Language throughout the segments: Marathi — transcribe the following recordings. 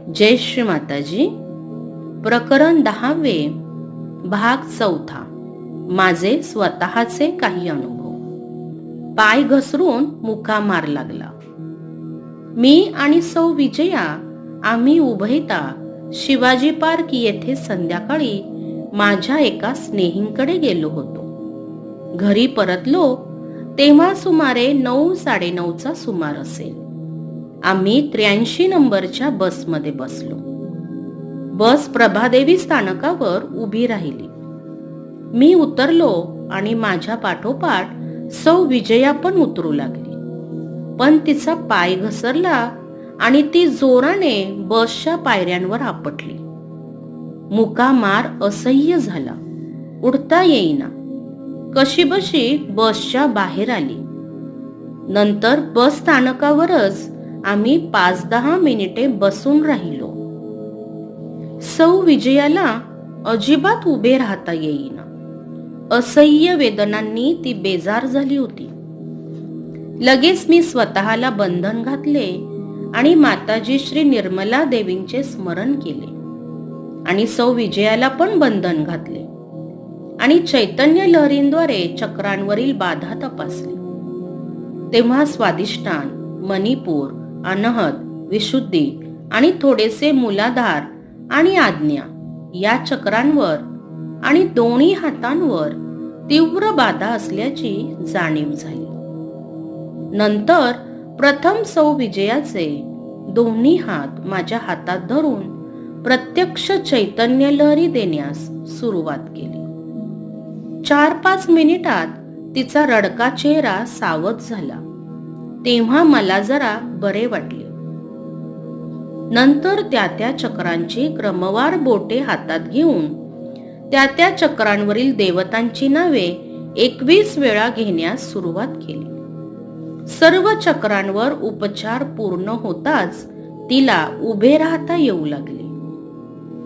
जय श्री माताजी. प्रकरण 10वे, भाग 4. माझे स्वतःचे काही अनुभव. पाय घसरून मुका मार लागला. मी आणि सौ विजया आम्ही उभयता शिवाजी पार्क येथे संध्याकाळी माझ्या एका स्नेहींकडे गेलो होतो. घरी परतलो तेव्हा सुमारे 9-9:30चा सुमार असेल. आम्ही 83 नंबरच्या बसमध्ये बसलो. बस प्रभादेवी स्थानकावर उभी राहिली. मी उतरलो आणि माझ्या पाठोपाठ सौ विजया पण उतरू लागली. पण तिचा पाय घसरला आणि ती जोराने बसच्या पायऱ्यांवर आपटली. मुका मार असह्य झाला. उठता येईना. कशीबशी बसच्या बाहेर आली. नंतर बस स्थानकावरच आम्ही 5-10 मिनिटे बसून राहिलो. सौ विजयाला अजिबात उभे राहता येईना. असह्य वेदनांनी ती बेजार झाली होती. लगेच मी स्वतःला बंधन घातले आणि माताजी श्री निर्मला देवींचे स्मरण केले आणि सौ विजयाला पण बंधन घातले आणि चैतन्य लहरींद्वारे चक्रांवरील बाधा तपासली. तेव्हा स्वादिष्टान, मणिपूर, अनहत, विशुद्धी आणि थोडेसे मूलाधार आणि आज्ञा या चक्रांवर आणि दोन्ही हातांवर तीव्र बाधा असल्याची जाणीव झाली. नंतर प्रथम सौ विजयाचे दोन्ही हात माझ्या हातात धरून प्रत्यक्ष चैतन्य लहरी देण्यास सुरुवात केली. 4-5 मिनिटात तिचा रडका चेहरा सावध झाला. तेव्हा मला जरा बरे वाटले. नंतर त्या चक्रांची क्रमवार बोटे हातात घेऊन त्या चक्रांवरील देवतांची नावे 21 वेळा घेण्यास सुरुवात केली. सर्व चक्रांवर उपचार पूर्ण होताच तिला उभे राहता येऊ लागले.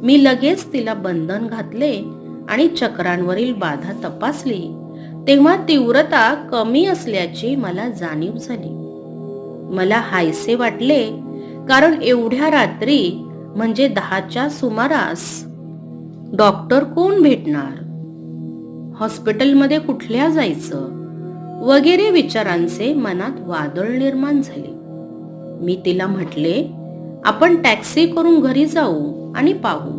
मी लगेच तिला बंधन घातले आणि चक्रांवरील बाधा तपासली. तेव्हा तीव्रता कमी असल्याची मला जाणीव झाली. मला हायसे वाटले, कारण एवढ्या रात्री म्हणजे 10च्या सुमारास डॉक्टर कोण भेटणार, हॉस्पिटलमध्ये कुठल्या जायचं वगैरे विचारांचे मनात वादळ निर्माण झाले. मी तिला म्हटले, आपण टॅक्सी करून घरी जाऊ आणि पाहू.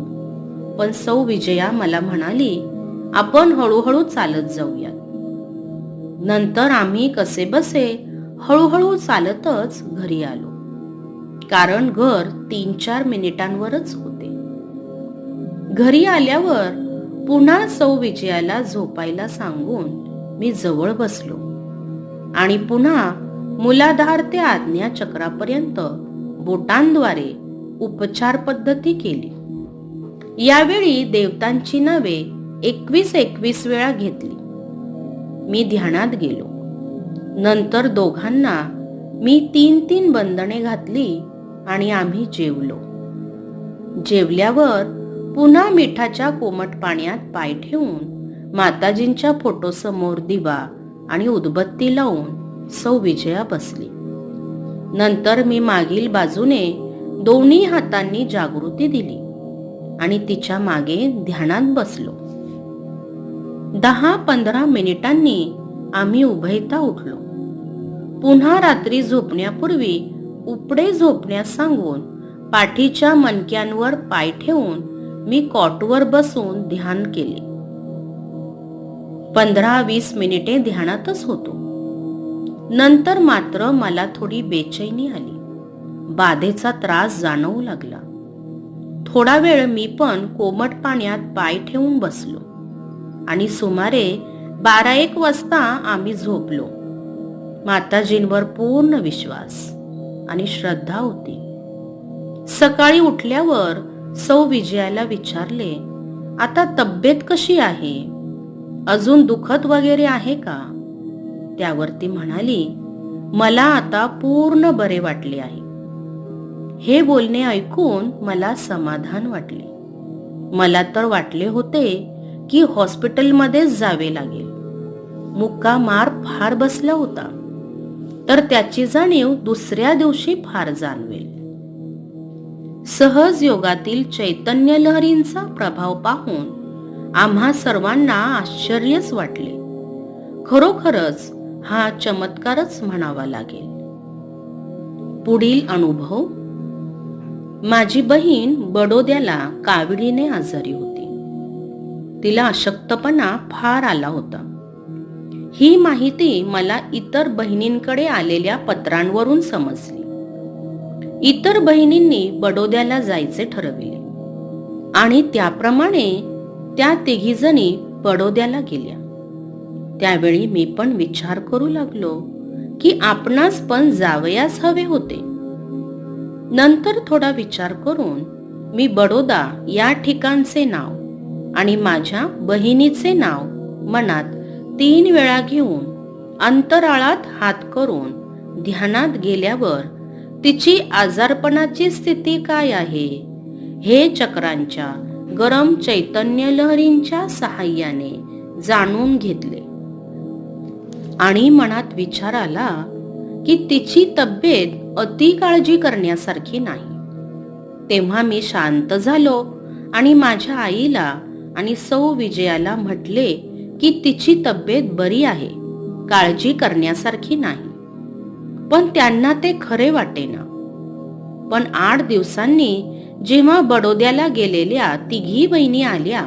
पण सौ विजया मला म्हणाली, आपण हळूहळू चालत जाऊयात. नंतर आम्ही कसेबसे हळूहळू चालतच घरी आलो, कारण घर 3-4 मिनिटांवरच होते. घरी आल्यावर पुन्हा सौ विजयाला झोपायला सांगून मी जवळ बसलो आणि पुन्हा मूलाधार ते आज्ञा चक्रापर्यंत बोटांद्वारे उपचार पद्धती केली. यावेळी देवतांची नावे 21 वेळा घेतली. मी ध्यानात गेलो. नंतर दोघांना मी 3 बंधने घातली आणि आम्ही जेवलो. जेवल्यावर पुन्हा मिठाच्या कोमट पाण्यात पाय ठेवून माताजींच्या फोटोसमोर दिवा आणि उदबत्ती लावून सौ विजया बसली. नंतर मी मागील बाजूने दोन्ही हातांनी जागृती दिली आणि तिच्या मागे ध्यानात बसलो. 10-15 मिनिटांनी आम्ही उभयता उठलो. पुन्हा रात्री झोपण्यापूर्वी उपडे झोपण्यास सांगून पाठीच्या मणक्यांवर पाय ठेवून मी कॉटवर बसून ध्यान केले. 15-20 मिनिटे ध्यानातच होतो. नंतर मात्र मला थोडी बेचैनी आली. बाधेचा त्रास जाणवू लागला. थोडा वेळ मी पण कोमट पाण्यात पाय ठेवून बसलो आणि सुमारे 12-1 वाजता आम्ही झोपलो. माताजींवर पूर्ण विश्वास आणि श्रद्धा होती. सकाळी उठल्यावर सौ विजयाला विचारले, आता तब्येत कशी आहे, अजून दुखत वगैरे आहे का? त्यावर ती म्हणाली, मला आता पूर्ण बरे वाटले आहे. हे बोलणे ऐकून मला समाधान वाटले. मला तर वाटले होते की हॉस्पिटलमध्येच जावे लागेल. मुका मार फार बसला होता, तर त्याची जाणीव दुसऱ्या दिवशी फार जाणवेल. सहज योगातील चैतन्य लहरींचा प्रभाव पाहून आम्हा सर्वांना आश्चर्यच वाटले. खरोखरच हा चमत्कारच म्हणावा लागेल. पुढील अनुभव. माझी बहीण बडोद्याला काविळीने आजारी होती. तिला अशक्तपणा फार आला होता. ही माहिती मला इतर बहिणींकडे आलेल्या पत्रांवरून समजली. इतर बहिणींनी बडोद्याला जायचे ठरविले आणि त्याप्रमाणे त्या तिघीजणी बडोद्याला गेल्या. त्यावेळी मी पण विचार करू लागलो की आपणास पण जावयास हवे होते. नंतर थोडा विचार करून मी बडोदा या ठिकाणचे नाव आणि माझ्या बहिणीचे नाव मनात 3 वेळा घेऊन अंतराळात हात करून ध्यानात गेल्यावर तिची आजारपणाची स्थिती काय आहे हे चक्रांच्या गरम चैतन्य लहरींच्या सहाय्याने जाणून घेतले आणि मनात विचार आला की तिची तब्येत अति काळजी करण्यासारखी नाही. तेव्हा मी शांत झालो आणि माझ्या आईला आणि सौ विजयाला म्हटले की तिची तब्येत बरी आहे, काळजी करण्यासारखी नाही. पण त्यांना ते खरे वाटेना. पण 8 दिवसांनी जेव्हा बडोद्याला गेलेल्या तिघी बहिणी आल्या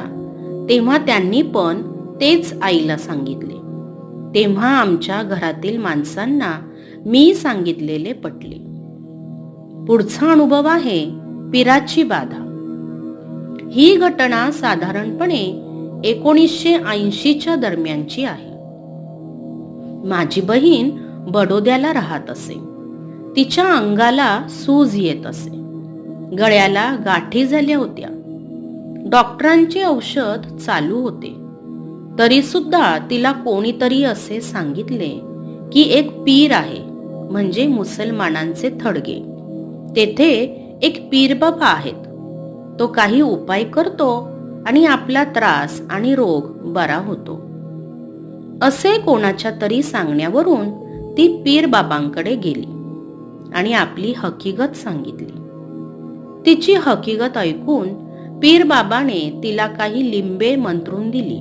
तेव्हा त्यांनी पण तेच आईला सांगितले. तेव्हा आमच्या घरातील माणसांना मी सांगितलेले पटले. पुढचा अनुभव आहे पिराची बाधा. ही घटना साधारणपणे 1980च्या दरम्यानची आहे. माझी बहीण बडोद्याला राहत असे. तिच्या अंगाला सूज येत असे. गळ्याला गाठी झाल्या होत्या. डॉक्टरांचे औषध चालू होते. तरी सुद्धा तिला कोणीतरी असे सांगितले की एक पीर आहे, म्हणजे मुसलमानांचे थडगे. तेथे एक पीर बाबा आहेत. तो काही उपाय करतो आणि आपला त्रास आणि रोग बरा होतो. असे कोणाच्या तरी सांगण्यावरून ती पीर बाबांकडे गेली आणि आपली हकीकत सांगितली. तिची हकीकत ऐकून पीर बाबाने तिला काही लिंबे मंत्रून दिली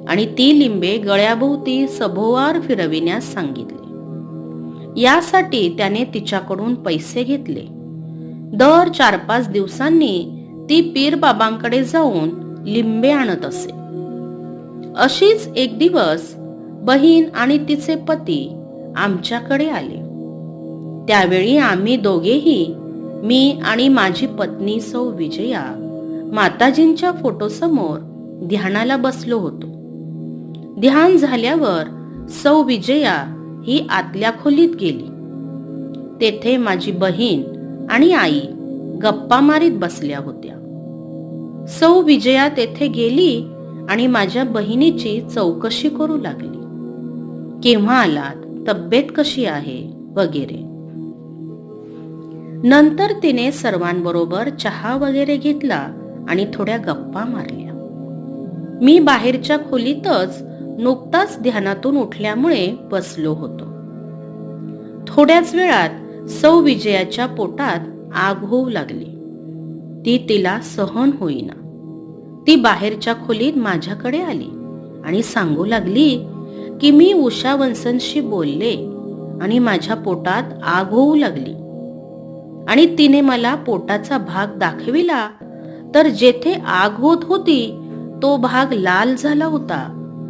आणि ती लिंबे गळ्याभोवती सभोवार फिरविण्यास सांगितले. यासाठी त्याने तिच्याकडून पैसे घेतले. दर 4-5 दिवसांनी ती पीर बाबांकडे जाऊन लिंबे आणत असे. अशीच एक दिवस बहीण आणि तिचे पती आमच्याकडे आले. त्यावेळी आम्ही दोघेही, मी आणि माझी पत्नी सौ विजया, माताजींच्या फोटोसमोर ध्यानाला बसलो होतो. ध्यान झाल्यावर सौ विजया ही आतल्या खोलीत गेली. तेथे माझी बहीण आणि आई गप्पा मारीत बसल्या होत्या. सौ विजया तेथे गेली आणि माझ्या बहिणीची चौकशी करू लागली. केव्हा आलात, तब्येत कशी आहे वगैरे. नंतर तिने सर्वांबरोबर चहा वगैरे घेतला आणि थोड्या गप्पा मारल्या. मी बाहेरच्या खोलीतच नुकताच ध्यानातून उठल्यामुळे बसलो होतो. थोड्याच वेळात सौ विजयाच्या पोटात आग होऊ लागली. ती तिला सहन होईना. ती बाहेरच्या खोलीत माझ्याकडे आली आणि सांगू लागली की मी उषा वंसनशी बोलले आणि माझ्या पोटात आग होऊ लागली. आणि तिने मला पोटाचा भाग दाखविला तर जेथे आग होत होती तो भाग लाल झाला होता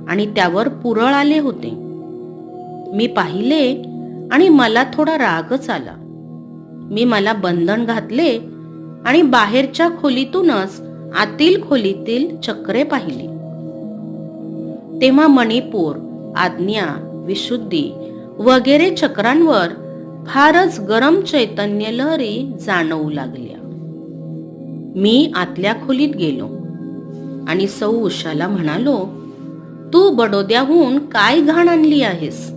आणि त्यावर पुरळ आले होते. मी पाहिले आणि मला थोडा रागच आला. मी मला बंधन घातले आणि बाहेरच्या खोलीतूनच आतील खोलीतील चक्रे पाहिली. तेव्हा मणिपूर, आज्ञा, विशुद्धी वगैरे चक्रांवर फारच गरम चैतन्य लहरी जाणवू लागल्या. मी आतल्या खोलीत गेलो आणि सौ उषाला म्हणालो, तू बडोद्याहून काय घाण आणली आहेस?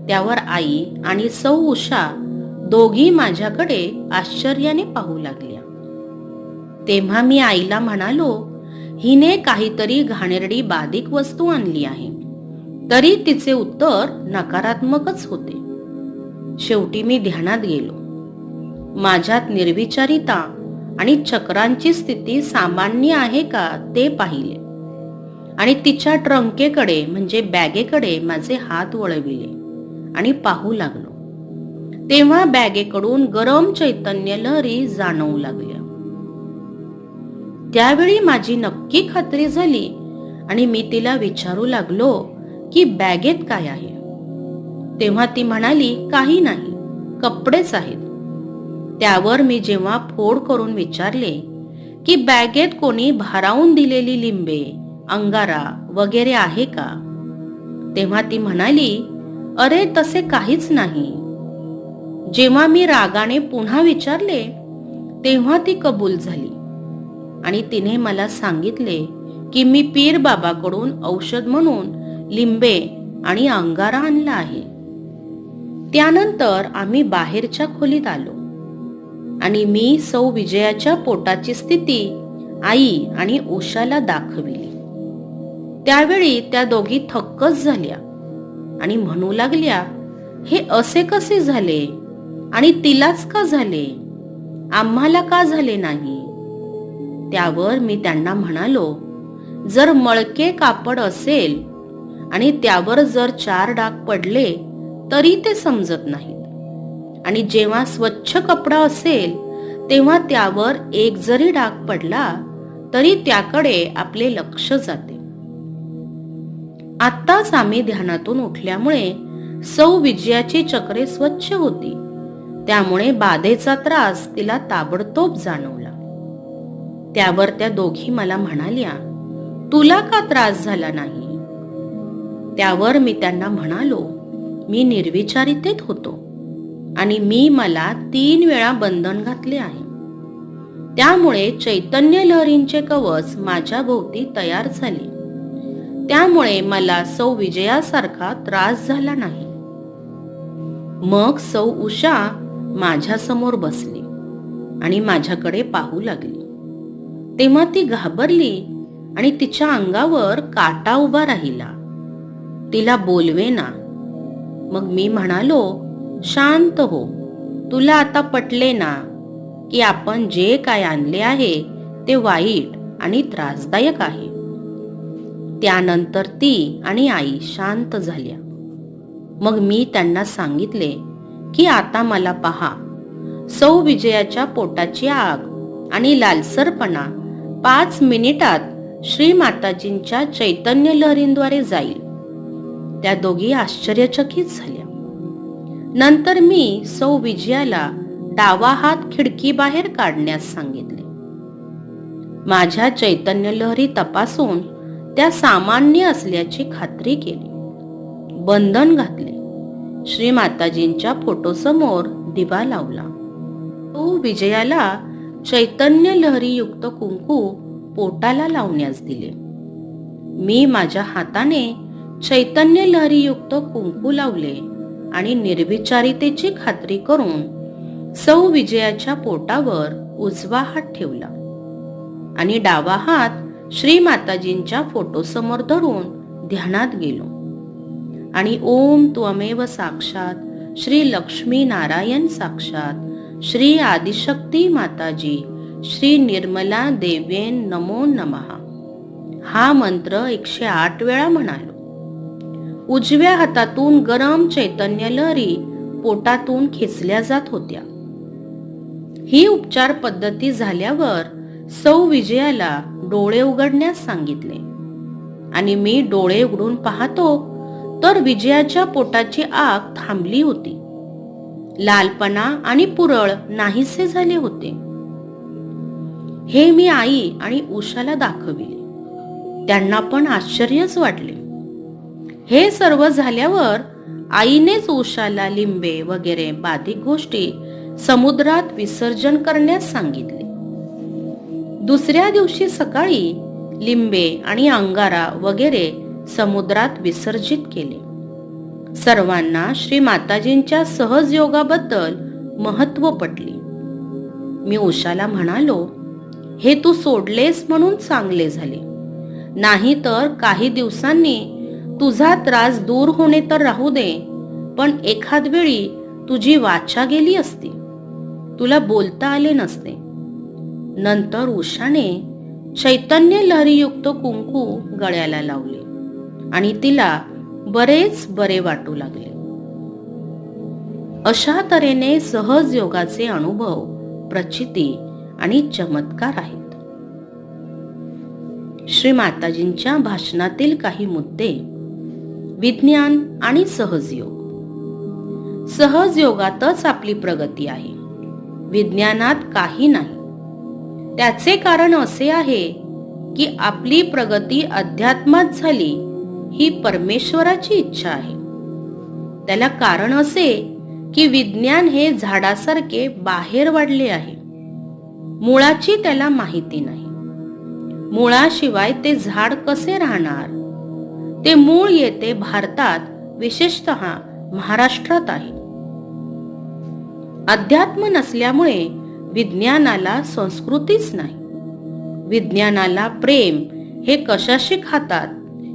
त्यावर आई आणि सौ उषा दोघी माझ्याकडे आश्चर्याने पाहू लागल्या. तेव्हा मी आईला म्हणालो, हिने काहीतरी घाणेरडी बाधिक वस्तू आणली आहे. तरी तिचे उत्तर नकारात्मकच होते. शेवटी मी ध्यानात गेलो. माझ्यात निर्विचारिता आणि चक्रांची स्थिती सामान्य आहे का ते पाहिले आणि तिच्या ट्रंकेकडे म्हणजे बॅगेकडे माझे हात वळविले आणि पाहू लागलो. तेव्हा बॅगेकडून गरम चैतन्य लहरी जाणवू लागल्या. त्यावेळी माझी नक्की खात्री झाली आणि मी तिला विचारू लागलो की बॅगेत काय आहे. तेव्हा ती म्हणाली, काही नाही, कपडेच आहेत. त्यावर मी जेव्हा फोड करून विचारले की बॅगेत कोणी भारावून दिलेली लिंबे, अंगारा वगैरे आहे का, तेव्हा ती म्हणाली, अरे तसे काहीच नाही. जेव्हा मी रागाने पुन्हा विचारले तेव्हा ती कबूल झाली आणि तिने मला सांगितले की मी पीर बाबाकडून औषध म्हणून लिंबे आणि अंगारा आणला आहे. त्यानंतर आम्ही बाहेरच्या खोलीत आलो आणि मी सौ विजयाच्या पोटाची स्थिती आई आणि उषाला दाखविली. त्यावेळी त्या दोघी थक्कच झाल्या आणि म्हणू लागल्या, हे असे कसे झाले आणि तिलाच का झाले, आम्हाला का झाले नाही. त्यावर मी त्यांना म्हणालो, जर मळके कापड असेल आणि त्यावर जर 4 डाग पडले तरी ते समजत नाहीत आणि जेव्हा स्वच्छ कपडा असेल तेव्हा त्यावर एक जरी डाग पडला तरी त्याकडे आपले लक्ष जाते. आत्ताच आम्ही ध्यानातून उठल्यामुळे सौ विजयाची चक्रे स्वच्छ होती. त्यामुळे बाधेचा त्रास तिला ताबडतोब जाणवला. त्यावर त्या दोघी मला म्हणाल्या, तुला का त्रास झाला नाही. त्यावर मी त्यांना म्हणालो, मी निर्विचारितेत होतो आणि मला 3 वेळा बंधन घातले आहे. त्यामुळे चैतन्य लहरींचे कवच माझ्या भोवती तयार झाले. त्यामुळे मला सौ विजयासारखा त्रास झाला नाही. मग सौ उषा माझ्या समोर बसली आणि माझ्याकडे पाहू लागली. तेव्हा ती घाबरली आणि तिच्या अंगावर काटा उभा राहिला. तिला बोलवेना. मग मी म्हणालो, शांत हो, तुला आता पटले ना की आपण जे काय आणले आहे ते वाईट आणि त्रासदायक आहे. त्यानंतर ती आणि आई शांत झाल्या. मग मी त्यांना सांगितले की आता मला पहा, सौ विजयाच्या पोटाची आग आणि लालसरपणा 5 मिनिटात श्री माताजींच्या चैतन्य लहरींद्वारे जाईल. त्या दोघी आश्चर्यचकित झाल्या. नंतर मी सौ विजयाला डावा हात खिडकी बाहेर काढण्यास सांगितले. माझ्या चैतन्य लहरी तपासून त्या सामान्य असल्याची खात्री केली. बंधन घातले. श्री माताजींच्या फोटोसमोर दिवा लावला. सौ विजयाला चैतन्य लहरीयुक्त कुंकू पोटाला लावण्यास दिले. मी माझ्या हाताने चैतन्य लहरीयुक्त कुंकू लावले आणि निर्विचारितेची खात्री करून सौ विजयाच्या पोटावर उजवा हात ठेवला आणि डावा हात श्री माताजींच्या फोटोसमोर धरून ध्यानात गेलो आणि ओम त्वमेव साक्षात श्री लक्ष्मी नारायण साक्षात श्री आदिशक्ती माताजी श्री निर्मला देव्येन नमो नमः हा मंत्र 108 वेळा म्हणालो. उजव्या हातातून गरम चैतन्य लहरी पोटातून खेचल्या जात होत्या. ही उपचार पद्धती झाल्यावर सौ विजयाला डोळे उघडण्यास सांगितले आणि मी डोळे उघडून पाहतो तर विजयाच्या पोटाची आग थांबली होती. लालपणा आणि पुरळ नाहीसे झाले होते. हे मी आई आणि उषाला दाखविले. त्यांना पण आश्चर्यच वाटले. हे सर्व झाल्यावर आईनेच उषाला लिंबे वगैरे बाधिक गोष्टी समुद्रात विसर्जन करण्यास सांगितले. दुसऱ्या दिवशी सकाळी लिंबे आणि अंगारा वगैरे समुद्रात विसर्जित केले. सर्वांना श्री माताजींच्या सहज योगाबद्दल महत्व पटले. मी उषाला म्हणालो, हे तू सोडलेस म्हणून चांगले झाले, नाही तर काही दिवसांनी तुझा त्रास दूर होणे तर राहू दे, पण एखाद वेळी तुझी वाचा गेली असती, तुला बोलता आले नसते. नंतर उषाने चैतन्य लहरीयुक्त कुंकू गळ्याला लावले आणि तिला बरेच बरे वाटू लागले. अशा तऱ्हेने सहज योगाचे अनुभव, प्रचिती आणि चमत्कार आहेत. श्री माताजींच्या भाषणातील काही मुद्दे. विज्ञान आणि सहज योग. सहज योगातच आपली प्रगती आहे, विज्ञानात काही नाही. त्याचे कारण असे आहे की आपली प्रगती अध्यात्मात झाली ही परमेश्वराची इच्छा आहे. त्याला कारण असे की विज्ञान हे झाडासारखे बाहेर वाढले आहे. मुळाची त्याला माहिती नाही. मुळाशिवाय ते झाड कसे राहणार? ते मूळ येते भारतात, विशेषतः महाराष्ट्रात आहे. अध्यात्म नसल्यामुळे विज्ञानाला संस्कृतीच नाही. विज्ञानाला प्रेम हे कशाशी खातात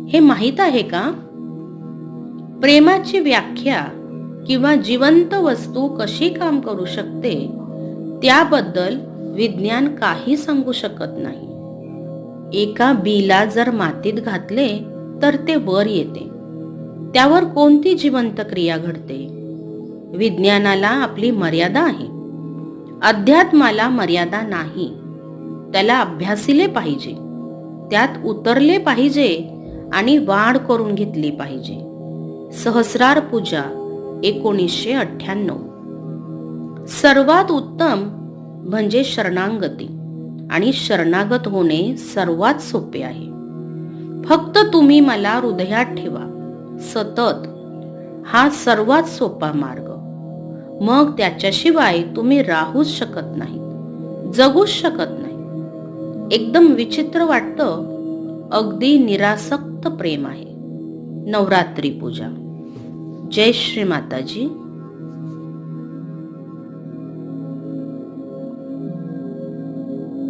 हे माहीत आहे का? प्रेमाची व्याख्या किंवा जिवंत वस्तू कशी काम करू शकते त्याबद्दल विज्ञान काही सांगू शकत नाही. एका बीला जर मातीत घातले तर ते वर येते. त्यावर कोणती जिवंत क्रिया घडते? विज्ञानाला आपली मर्यादा आहे. अध्यात्माला मर्यादा नाही. त्याला अभ्यासिले पाहिजे, त्यात उतरले पाहिजे आणि वाढ करून घेतली पाहिजे. सहस्रार पूजा 1998. सर्वात उत्तम म्हणजे शरणागती आणि शरणागत होणे सर्वात सोपे आहे. फक्त तुम्ही मला हृदयात ठेवा सतत, हा सर्वात सोपा मार्ग. मग त्याच्याशिवाय तुम्ही राहूच शकत नाही, जगूच शकत नाही. एकदम विचित्र वाटतं. अगदी निरासक्त प्रेम आहे. नवरात्री पूजा. जय श्री माताजी.